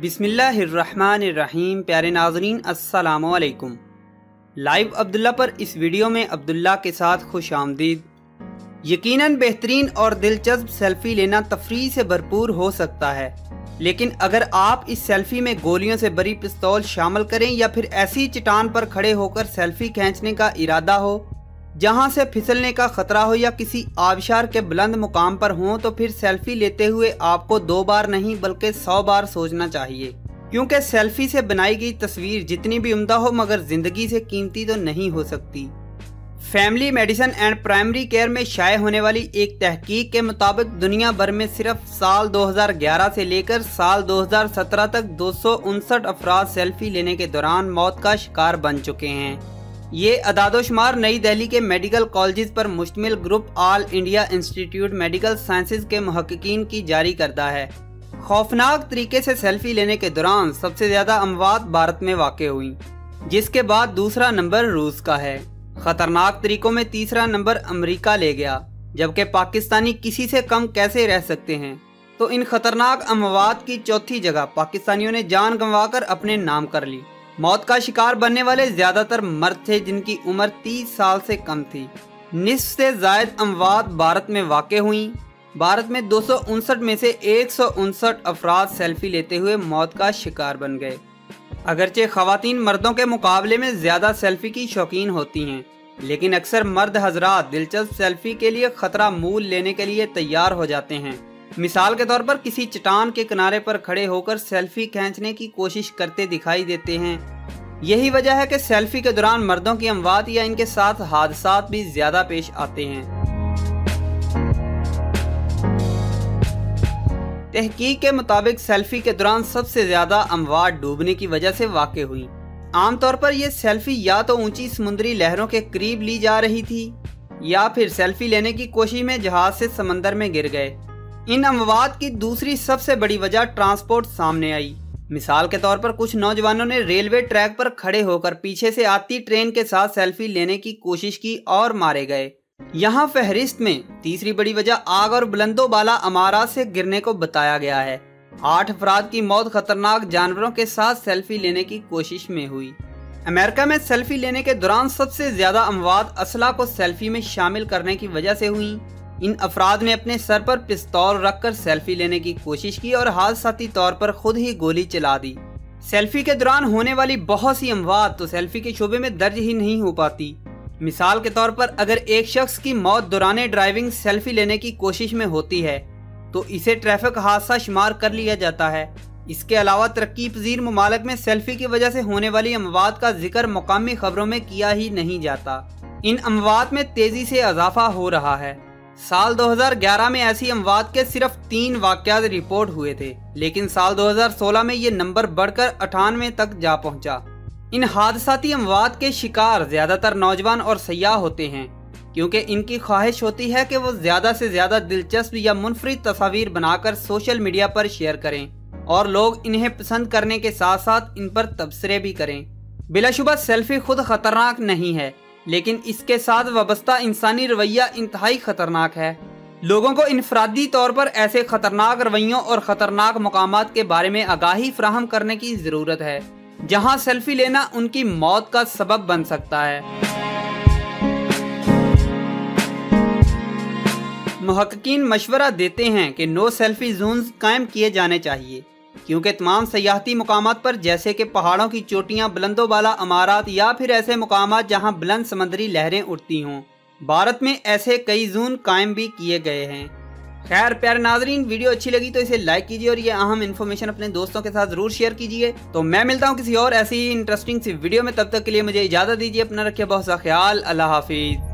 बिस्मिल्लाहिर्रहमानिर्रहीम। प्यारे नाज़रीन अस्सलामु अलैकुम। लाइव अब्दुल्ला पर इस वीडियो में अब्दुल्ला के साथ खुश आमदीद। यकीनन बेहतरीन और दिलचस्प सेल्फी लेना तफरीह से भरपूर हो सकता है, लेकिन अगर आप इस सेल्फी में गोलियों से भरी पिस्तौल शामिल करें या फिर ऐसी चट्टान पर खड़े होकर सेल्फी खींचने का इरादा हो जहां से फिसलने का खतरा हो या किसी आबशार के बुलंद मुकाम पर हो, तो फिर सेल्फी लेते हुए आपको 2 बार नहीं बल्कि 100 बार सोचना चाहिए, क्योंकि सेल्फी से बनाई गई तस्वीर जितनी भी उम्दा हो मगर जिंदगी से कीमती तो नहीं हो सकती। Family medicine and primary care में शाये होने वाली एक तहकीक के मुताबिक दुनिया भर में सिर्फ साल 2011 से लेकर साल 2017 तक 259 अफराद सेल्फी लेने के दौरान मौत का शिकार बन चुके हैं। ये अदादोशुमार नई दिल्ली के मेडिकल कॉलेजेस पर मुश्तमिल group all India institute medical sciences के मुहक्किकीन की जारी करदा है। खौफनाक तरीके से सेल्फी लेने के दौरान सबसे ज्यादा अमवात भारत में वाक़ हुई, जिसके बाद दूसरा नंबर रूस का है। खतरनाक तरीकों में तीसरा नंबर अमेरिका ले गया, जबकि पाकिस्तानी किसी से कम कैसे रह सकते हैं। तो इन खतरनाक अमवात की चौथी जगह पाकिस्तानियों ने जान गंवाकर अपने नाम कर ली। मौत का शिकार बनने वाले ज्यादातर मर्द थे जिनकी उम्र 30 साल से कम थी। निस्फ से जायद अमवात भारत में वाक़ हुई। भारत में 259 में से 159 अफराद सेल्फी लेते हुए मौत का शिकार बन गए। अगरचे खवातीन मर्दों के मुकाबले में ज्यादा सेल्फी की शौकीन होती हैं, लेकिन अक्सर मर्द हजरात दिलचस्प सेल्फी के लिए खतरा मूल लेने के लिए तैयार हो जाते हैं। मिसाल के तौर पर किसी चट्टान के किनारे पर खड़े होकर सेल्फी खींचने की कोशिश करते दिखाई देते हैं। यही वजह है कि सेल्फी के दौरान मर्दों की अमवात या इनके साथ हादसात भी ज्यादा पेश आते हैं। तहकीक के मुताबिक सेल्फी के दौरान सबसे ज्यादा अमवात डूबने की वजह से वाक़ हुई। आमतौर पर यह सेल्फी या तो ऊंची समुद्री लहरों के करीब ली जा रही थी या फिर सेल्फी लेने की कोशिश में जहाज से समंदर में गिर गए। इन अमवात की दूसरी सबसे बड़ी वजह ट्रांसपोर्ट सामने आई। मिसाल के तौर पर कुछ नौजवानों ने रेलवे ट्रैक पर खड़े होकर पीछे से आती ट्रेन के साथ सेल्फी लेने की कोशिश की और मारे गए। यहाँ फहरिस्त में तीसरी बड़ी वजह आग और बुलंदो बाला अमारात से गिरने को बताया गया है। 8 अफराद की मौत खतरनाक जानवरों के साथ सेल्फी लेने की कोशिश में हुई। अमेरिका में सेल्फी लेने के दौरान सबसे ज्यादा अमवात असला को सेल्फी में शामिल करने की वजह से हुई। इन अफराद ने अपने सर पर पिस्तौल रखकर सेल्फी लेने की कोशिश की और हादसाती तौर पर खुद ही गोली चला दी। सेल्फी के दौरान होने वाली बहुत सी अमवात तो सेल्फी के शोबे में दर्ज ही नहीं हो पाती। मिसाल के तौर पर अगर एक शख्स की मौत दौरान ड्राइविंग सेल्फी लेने की कोशिश में होती है तो इसे ट्रैफिक हादसा शुमार कर लिया जाता है। इसके अलावा तरक्की पजीर ममालिक में सेल्फी की वजह से होने वाली अमवात का जिक्र मुकामी खबरों में किया ही नहीं जाता। इन अमवात में तेजी से इजाफा हो रहा है। साल 2011 में ऐसी अमवात के सिर्फ 3 वाक़यात रिपोर्ट हुए थे, लेकिन साल 2016 में ये नंबर बढ़कर 98 तक जा पहुंचा। इन हादसाती अमवात के शिकार ज्यादातर नौजवान और सयाह होते हैं, क्योंकि इनकी ख्वाहिश होती है कि वो ज्यादा से ज्यादा दिलचस्प या मुनफरिद तस्वीर बनाकर सोशल मीडिया पर शेयर करें और लोग इन्हें पसंद करने के साथ साथ इन पर तबसरे भी करें। बिलाशुबा सेल्फी खुद खतरनाक नहीं है, लेकिन इसके साथ वाबस्ता इंसानी रवैया इंतहाई खतरनाक है। लोगों को इनफरादी तौर पर ऐसे खतरनाक रवैयों और खतरनाक मकामात के बारे में आगाही फराहम करने की जरूरत है, जहां सेल्फी लेना उनकी मौत का सबब बन सकता है। मुहक्किकीन मशवरा देते हैं कि नो सेल्फी जोन्स कायम किए जाने चाहिए, क्योंकि तमाम सयाहती मुकामात पर जैसे कि पहाड़ों की चोटियां, बुलंदो बाला अमारात या फिर ऐसे मुकामात जहां बुलंद समंदरी लहरें उठती हों, भारत में ऐसे कई जोन कायम भी किए गए हैं। खैर प्यारे नाजरीन, वीडियो अच्छी लगी तो इसे लाइक कीजिए और ये अहम इन्फॉर्मेशन अपने दोस्तों के साथ जरूर शेयर कीजिए। तो मैं मिलता हूँ किसी और ऐसी ही इंटरेस्टिंग सी वीडियो में, तब तक के लिए मुझे इजाजत दीजिए। अपना रखिए बहुत सा ख्याल। अल्लाह हाफिज।